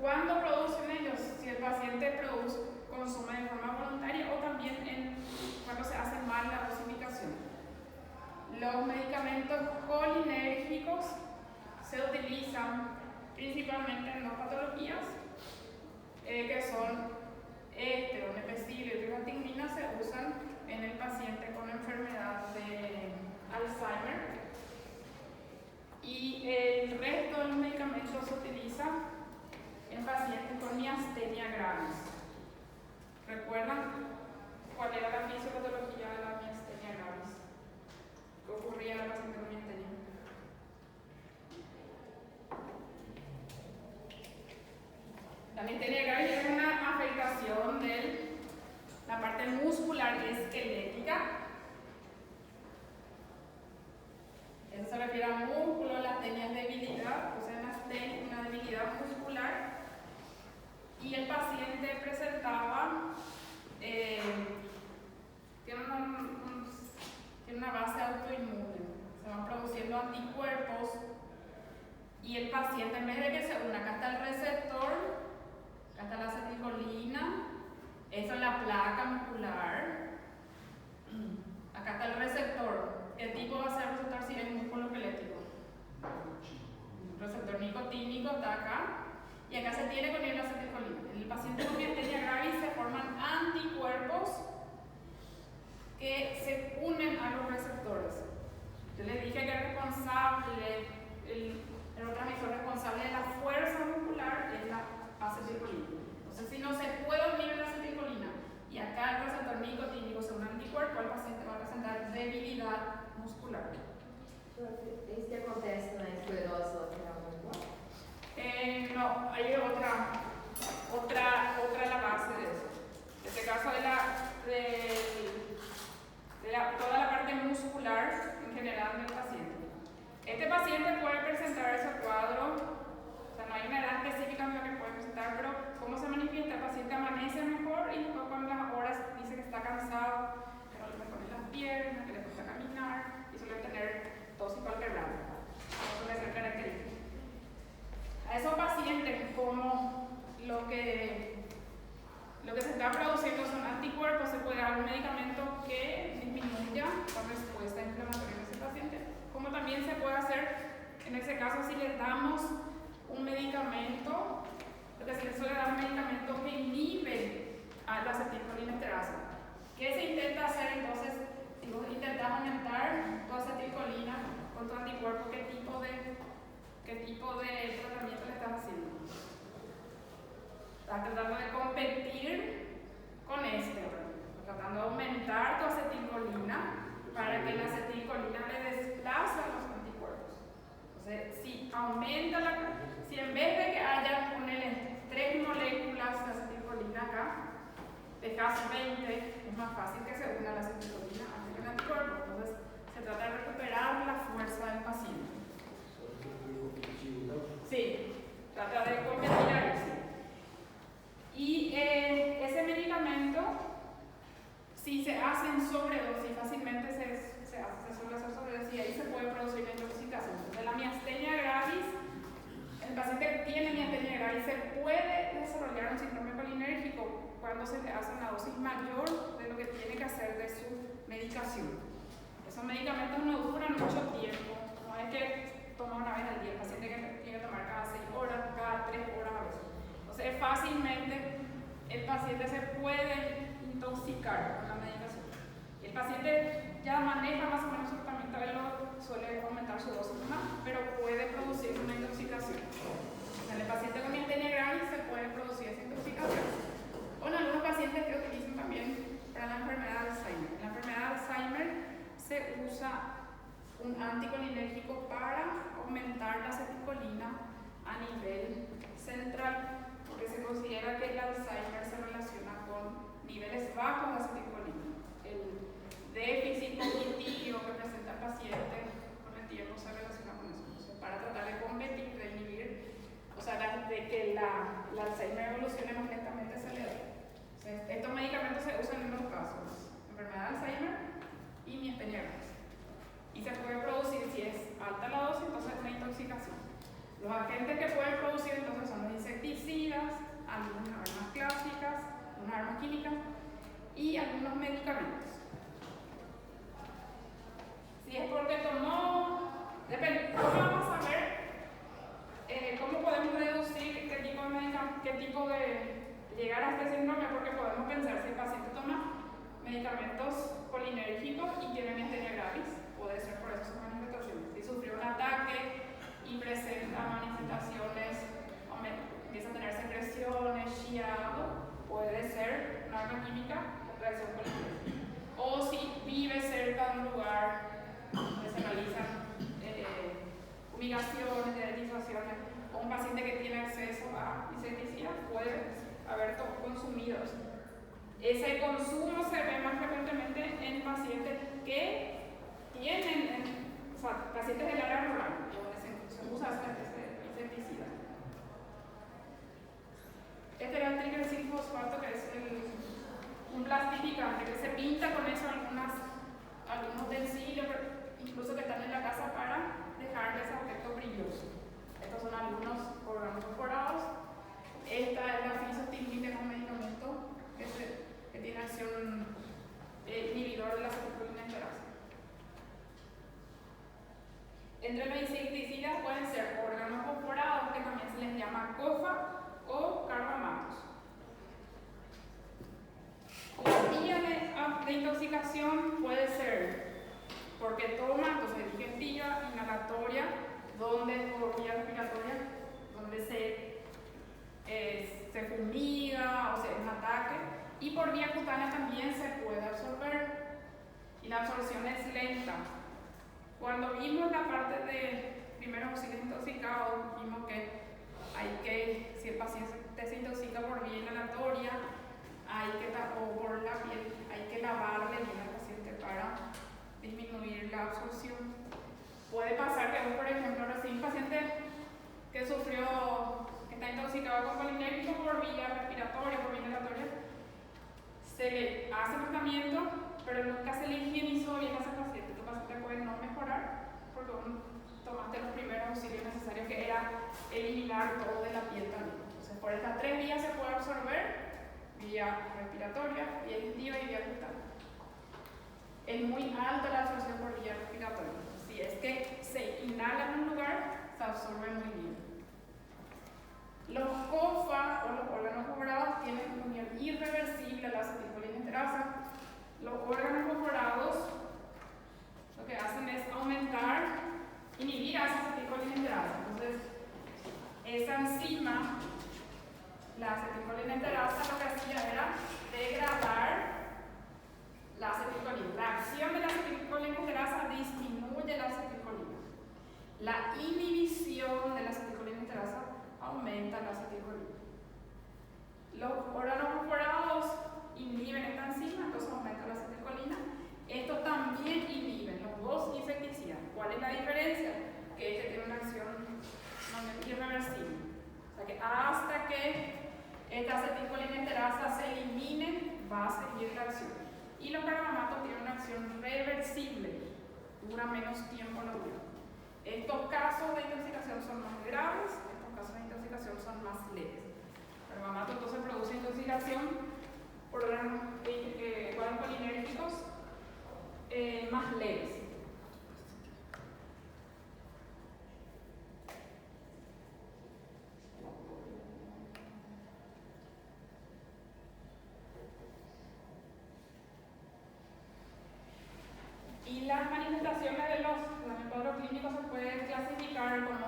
¿Cuándo producen ellos? Si el paciente consume de forma voluntaria o también cuando se hace mal la dosificación. Los medicamentos colinérgicos se utilizan principalmente en dos patologías, que son donepezil y rifampicina. Se usan en el paciente con enfermedad de Alzheimer, y el resto de los medicamentos se utiliza en pacientes con miastenia gravis. ¿Recuerdan cuál era la fisiopatología de la miastenia gravis? ¿Qué ocurría en el paciente con miastenia? La miastenia gravis es una afectación de la parte muscular y esquelética. Eso se refiere a músculo. La astenia es debilidad, o sea, una debilidad muscular. Y el paciente presentaba, tiene una base autoinmune, se van produciendo anticuerpos, y el paciente, en vez de que se una, acá está el receptor, acá está la acetilcolina, esa es la placa muscular, acá está el receptor. ¿Qué tipo va a ser el receptor si es músculo esquelético? Receptor nicotínico está acá, y acá se tiene con el acetilcolina. En el paciente con miastenia gravis se forman anticuerpos que se unen a los receptores. Yo les dije que el neurotransmisor responsable de la fuerza muscular es la acetilcolina. Entonces, si no se puede unir la acetilcolina y acá el receptor nicotínico se une al anticuerpo, el paciente va a presentar debilidad muscular. ¿Es que acontece na esclerose lateral múltipla? No, hay otra la base de eso. En este caso toda la parte muscular en general del paciente. Este paciente puede presentar ese cuadro, o sea, no hay una edad específica en la que puede presentar, pero ¿cómo se manifiesta? El paciente amanece mejor y después con las horas dice que está cansado, que no le ponen las piernas, que le cuesta caminar, y suele tener tos y palpebrante. Eso suele ser característico. A esos pacientes, como lo que se está produciendo son anticuerpos, se puede dar un medicamento que disminuya la respuesta inflamatoria en ese paciente, como también se puede hacer en ese caso si le damos un medicamento, lo que se le suele dar un medicamento que inhibe a la acetilcolinesterasa. ¿Qué se intenta hacer entonces? Si vos intentás aumentar tu acetilcolina con tu anticuerpo, ¿qué tipo de tratamiento le estás haciendo? Estás tratando de competir con tratando de aumentar tu acetilcolina para que la acetilcolina le desplace a los anticuerpos. Entonces, si en vez de que haya 3 moléculas de acetilcolina acá, deja Cas20 es más fácil que se una la acetilcolina antes que el anticuerpo. Entonces, se trata de recuperar la fuerza del paciente. Sí, trata de competir ahí. Y ese medicamento, si se hace en sobredosis, fácilmente se suele hacer sobredosis y ahí se puede producir la intoxicación. Entonces, la miastenia gravis, el paciente que tiene miastenia gravis se puede desarrollar un síndrome colinérgico cuando se le hace una dosis mayor de lo que tiene que hacer de su medicación. Esos medicamentos no duran mucho tiempo, no es que toma una vez al día, el paciente que tiene que tomar cada 6 horas, cada 3 horas a veces. Entonces, fácilmente el paciente se puede intoxicar con la medicación. El paciente ya maneja más o menos su tratamiento, él suele aumentar su dosis más, pero puede producir una intoxicación. En el paciente con miastenia gravis se puede producir esa intoxicación. O en algunos pacientes que utilizan también para la enfermedad de Alzheimer. En la enfermedad de Alzheimer se usa un anticolinérgico para aumentar la acetilcolina a nivel central, porque se considera que el Alzheimer se relaciona con niveles bajos de acetilcolina. El déficit cognitivo que presenta el paciente con el tiempo se relaciona con eso. Entonces, para tratar de combatir, de inhibir, o sea, de que la Alzheimer evolucione más lentamente, se le da. Entonces, estos medicamentos se usan en dos casos: enfermedad de Alzheimer y miastenia gravis. Y se puede producir, si es alta la dosis, entonces una intoxicación. Los agentes que pueden producir entonces son los insecticidas, algunas armas clásicas, algunas armas químicas y algunos medicamentos. Si es porque tomó, depende, ¿cómo vamos a ver cómo podemos reducir qué tipo de llegar a este síndrome? Porque podemos pensar, si el paciente toma medicamentos colinérgicos y tiene miastenia gravis, puede ser por eso sus manifestaciones. Si sufrió un ataque y presenta manifestaciones, empieza a tener secreciones, chiado, puede ser una arma química, reacción colinérgica. O si vive cerca de un lugar donde se realizan fumigaciones, deratizaciones, o un paciente que tiene acceso a insecticidas, puede haber consumido eso. Ese consumo se ve más frecuentemente en pacientes que tienen, o sea, pacientes del área rural, donde se usa ese insecticida. Este era el triglicilfosfato, que es un plastificante que se pinta con eso algunos utensilios, incluso que están en la casa, para dejar ese aspecto brilloso. Estos son algunos órganos perforados. Esta es la fisostigmina, es un medicamento que tiene acción inhibidor de la acetilcolina esterasa. Entre los insecticidas pueden ser órganos perforados, que también se les llama COFA, o carbamatos. La vía de intoxicación puede ser porque toma, entonces digestiva, inhalatoria, por vía respiratoria, donde se fumiga o se es un ataque, y por vía cutánea también se puede absorber, y la absorción es lenta. Cuando vimos la parte de primeros auxilios intoxicados, vimos que si el paciente se intoxica por vía inhalatoria o por la piel, hay que lavarle bien al paciente para disminuir la absorción. Puede pasar que por ejemplo, recién un paciente que está intoxicado con colinérgico por vía respiratoria, por vía inhalatoria, se le hace tratamiento, pero nunca se le higienizó bien a ese paciente. Este paciente puede no mejorar porque tomaste los primeros auxilios necesarios, que era eliminar todo de la piel también. Entonces, por estas 3 vías se puede absorber: vía respiratoria, vía digestiva y vía cutánea. Es muy alta la absorción por vía respiratoria. Si es que se inhala en un lugar, se absorbe muy bien. Los COFA, o los órganos perforados, tienen unión irreversible a la acetilcolina esterasa. Los órganos perforados lo que hacen es inhibir esa acetilcolina esterasa. Entonces, esa enzima, la acetilcolina esterasa, lo que hacía era degradar la acetilcolina. La acción de la acetilcolina esterasa disminuye la acetilcolina. La inhibición de la acetilcolina esterasa aumenta la acetilcolina. Los órganos perforados inhiben va a seguir la acción. Y los carbamatos tienen una acción reversible, dura menos tiempo la dura. Estos casos de intoxicación son más graves, estos casos de intoxicación son más leves. El carbamato entonces produce intoxicación por colinérgicos más leves. Y las manifestaciones de los cuadros clínicos se pueden clasificar como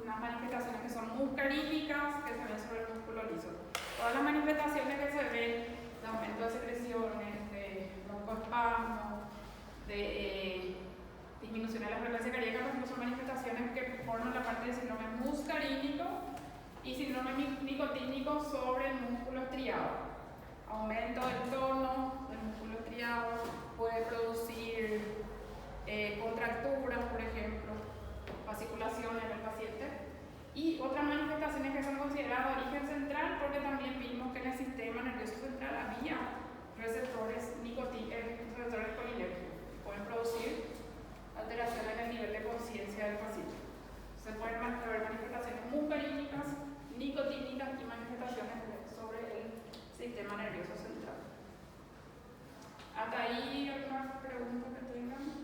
unas manifestaciones que son muscarínicas, que se ven sobre el músculo liso. Todas las manifestaciones que se ven de aumento de secreciones, de broncoespasmo, de disminución de la frecuencia cardíaca, por ejemplo, son manifestaciones que forman la parte del síndrome muscarínico y síndrome nicotínico sobre el músculo estriado. Aumento del tono del músculo estriado puede producir contracturas, por ejemplo, fasciculación en el paciente. Y otras manifestaciones que son consideradas de origen central, porque también vimos que en el sistema nervioso central había receptores colinérgicos que pueden producir alteraciones en el nivel de conciencia del paciente. Se pueden haber manifestaciones muscarínicas, nicotínicas y manifestaciones sobre el sistema nervioso central. ¿Hasta ahí alguna pregunta que tengan?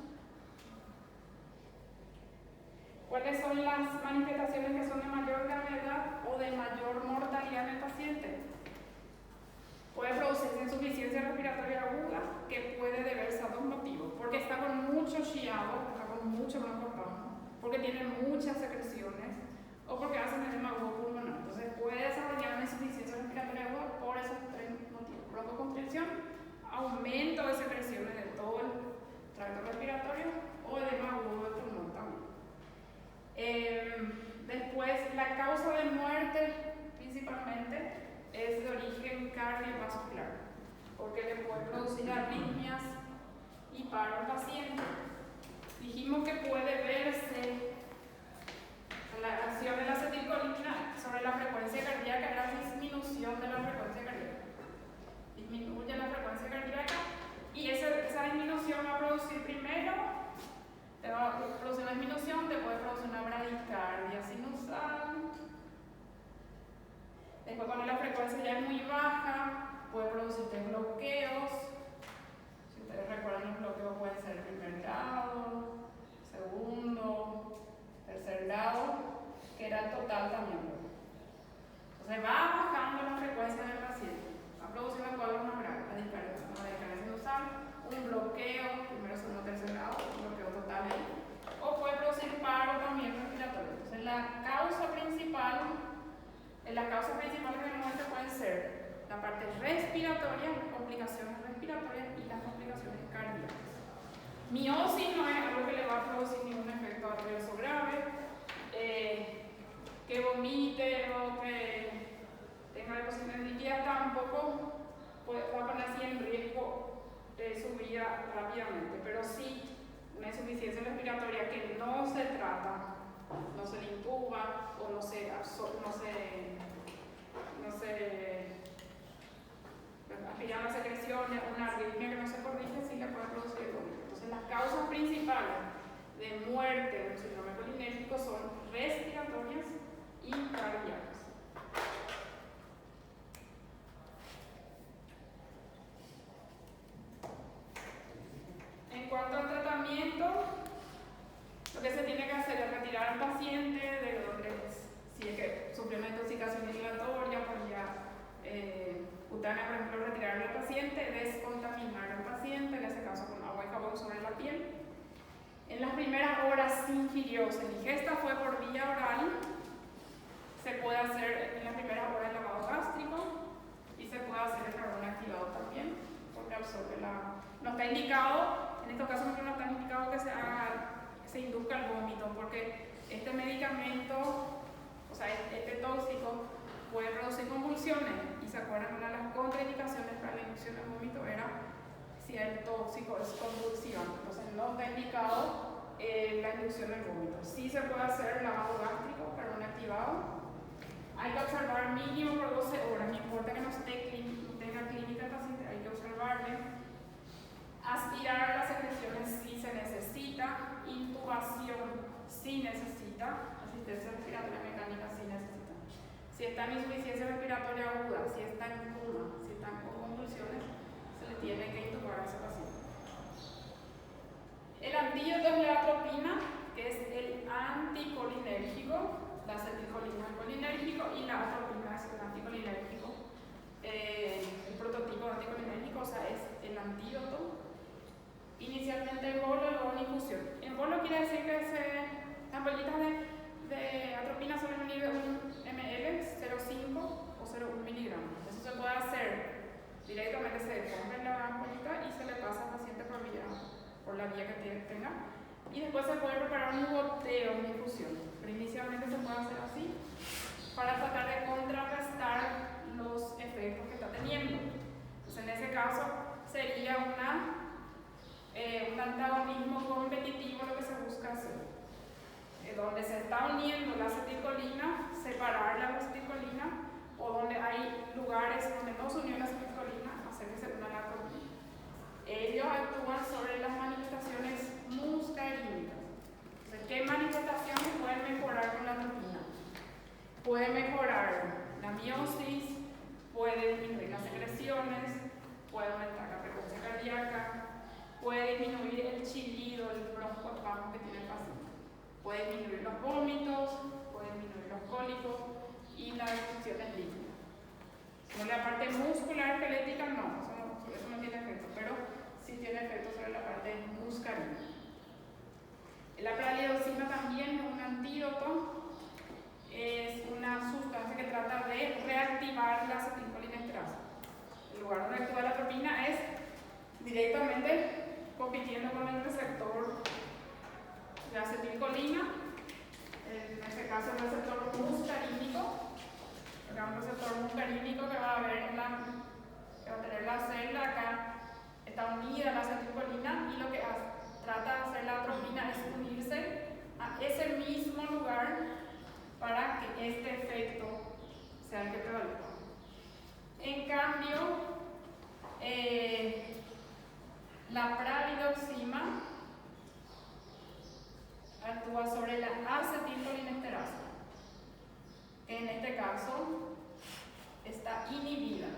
¿Cuáles son las manifestaciones que son de mayor gravedad o de mayor mortalidad en el paciente? Puede producirse insuficiencia respiratoria aguda, que puede deberse a dos motivos: porque está con mucho chiado, está con mucho broncoespasmo, porque tiene muchas secreciones, o porque hacen edema agudo pulmonar. Entonces puede desarrollar una insuficiencia respiratoria aguda por esos tres motivos: broncoconstricción, aumento de secreciones de todo el tracto respiratorio, o edema agudo del pulmón también. Después, la causa de muerte principalmente es de origen cardiovascular, porque le puede producir arritmias y paro al paciente. Dijimos que puede verse la acción de la acetilcolina sobre la frecuencia cardíaca, la disminución de la frecuencia cardíaca. Disminuye la frecuencia cardíaca y esa disminución va a producir primero, te va a producir una disminución, te puede producir una bradicardia sinusal. Después, cuando la frecuencia ya es muy baja, puede producirte bloqueos. Si ustedes recuerdan, los bloqueos pueden ser el primer grado, segundo, tercer grado, que era el total también. Entonces va bajando la frecuencia del paciente, va produciendo cuadros más graves, la bradicardia sinusal, un bloqueo, primero, segundo, tercer grado, un bloqueo total ahí, o puede producir paro también respiratorio. Entonces las causas principales de muerte pueden ser la parte respiratoria, las complicaciones respiratorias y las complicaciones cardíacas. Miosis no es algo que le va a producir ningún efecto adverso grave, que vomite o que tenga deposiciones líquidas tampoco va a poner así en riesgo su vida rápidamente, pero sí una insuficiencia respiratoria que no se trata, no se le intuba o no se aspiran las secreciones, una arritmia que no se corrige, sí le puede producir vómito. Entonces las causas principales de muerte del síndrome colinérgico son respiratorias y cardíacas. En cuanto al tratamiento, lo que se tiene que hacer es retirar al paciente de donde, si es que sufre una intoxicación inhalatoria por vía cutánea, por ejemplo, retirarle al paciente, descontaminar al paciente, en este caso con agua y jabón sobre la piel. En las primeras horas se ingirió, se ingesta fue por vía oral, se puede hacer en las primeras horas el lavado gástrico y se puede hacer el carbón activado también, porque absorbe no está indicado, en estos casos no está indicado que se induzca el vómito, porque este medicamento, o sea, este tóxico, puede producir convulsiones. Y se acuerdan, una de las contraindicaciones para la inducción del vómito era si el tóxico es convulsivo. Entonces no está indicado la inducción del vómito. Sí se puede hacer lavado gástrico, carbón activado. Hay que observar mínimo por 12 horas, no importa que no tenga clínica el paciente, hay que crisis respiratoria aguda, si está en coma, si está con convulsiones, se le tiene que intubar a ese paciente. El antídoto es la atropina, que es el anticolinérgico. La acetilcolina es colinérgico y la atropina es el anticolinérgico. El prototipo de anticolinérgico, o sea, es el antídoto. Inicialmente en bolo y luego en infusión. En bolo quiere decir que las ampollitas de atropina suelen venir de 1 ml, 0,5 o 0,1 miligramos. Eso se puede hacer directamente, se compra en la ampollita y se le pasa al paciente por la vía que tenga. Y después se puede preparar un goteo, una infusión. Pero inicialmente se puede hacer así para tratar de contrarrestar los efectos que está teniendo. Entonces, en ese caso sería un antagonismo competitivo lo que se busca hacer. Donde se está uniendo la acetilcolina, separar la acetilcolina, o donde hay lugares donde no se unió la acetilcolina, hacer que se una la atropina. Ellos actúan sobre las manifestaciones muscarínicas. Entonces, ¿qué manifestaciones pueden mejorar con la atropina? Puede mejorar la miosis, puede disminuir las secreciones, puede aumentar la frecuencia cardíaca, puede disminuir el chillido, el broncoespasmo que tiene el paciente, puede disminuir los vómitos, puede disminuir los cólicos y las deposiciones líquidas. Con la parte muscular esquelética no, eso no tiene efecto, pero sí tiene efecto sobre la parte muscarínica. La pralidoxina también es un antídoto, es una sustancia que trata de reactivar la acetilcolinesterasa. El lugar donde actúa la atropina es directamente compitiendo con el receptor de acetilcolina, en este caso el receptor muscarínico. Un receptor muscarínico que va a tener la celda acá, está unida a la acetilcolina, y lo que trata de hacer la atropina es unirse a ese mismo lugar para que este efecto sea el que prevalezca. En cambio, la pralidoxima actúa sobre la acetilcolinesterasa. En este caso está inhibida.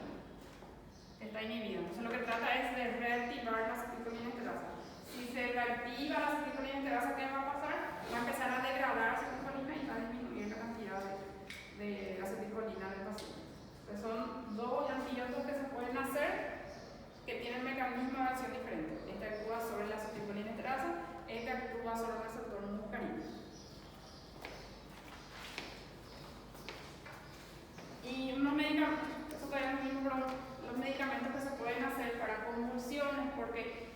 Entonces lo que trata es de reactivar la acetilcolinesterasa. Si se reactiva la acetilcolinesterasa, ¿qué va a pasar? Va a empezar a degradar la acetilcolina y va a disminuir la cantidad de acetilcolina del paciente. Entonces son dos antídotos que se pueden hacer que tienen mecanismos de acción diferentes. Este actúa sobre la acetilcolinesterasa, este actúa sobre el receptor muscarínico. Y unos medicamentos, eso todavía no es mismo, pero los medicamentos que se pueden hacer para convulsiones, porque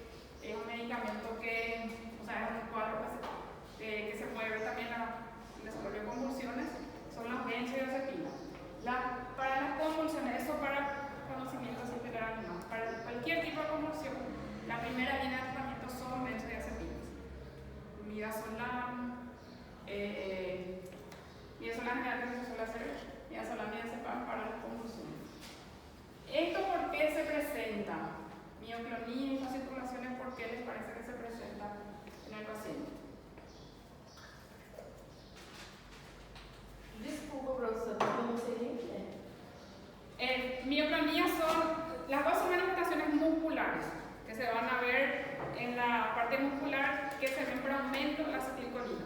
es un medicamento que, o sea, es un cuadro que se puede ver también en el desarrollo de convulsiones, son las benzodiazepinas. Para las convulsiones, eso para conocimiento simple general, no. Para cualquier tipo de convulsión, la primera línea de tratamiento son benzodiazepinas. Midazolam, midazolam que se suele hacer, midazolam y diazepam para las convulsiones. ¿Esto por qué se presenta? Mioclonía y fasciculaciones, ¿por qué les parece que se presenta en el paciente? Desculpa, professor, eu não sei nem o que é. Mioclonía las dos son manifestaciones musculares que se van a ver en la parte muscular, que se ven por aumento de la acetilcolina.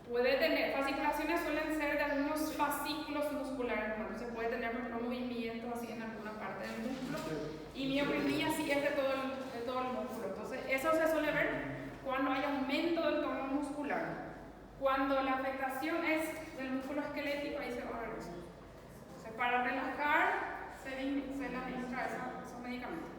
Puede tener, fasciculaciones suelen ser de algunos fascículos musculares, ¿no? Se puede tener movimientos así en alguna parte del músculo, y mioclonía sí es de todo el músculo. Entonces, eso se suele ver cuando hay aumento del tono muscular. Cuando la afectación es del músculo esquelético, ahí se va a ver eso. Entonces, para relajar, se le administra esos medicamentos.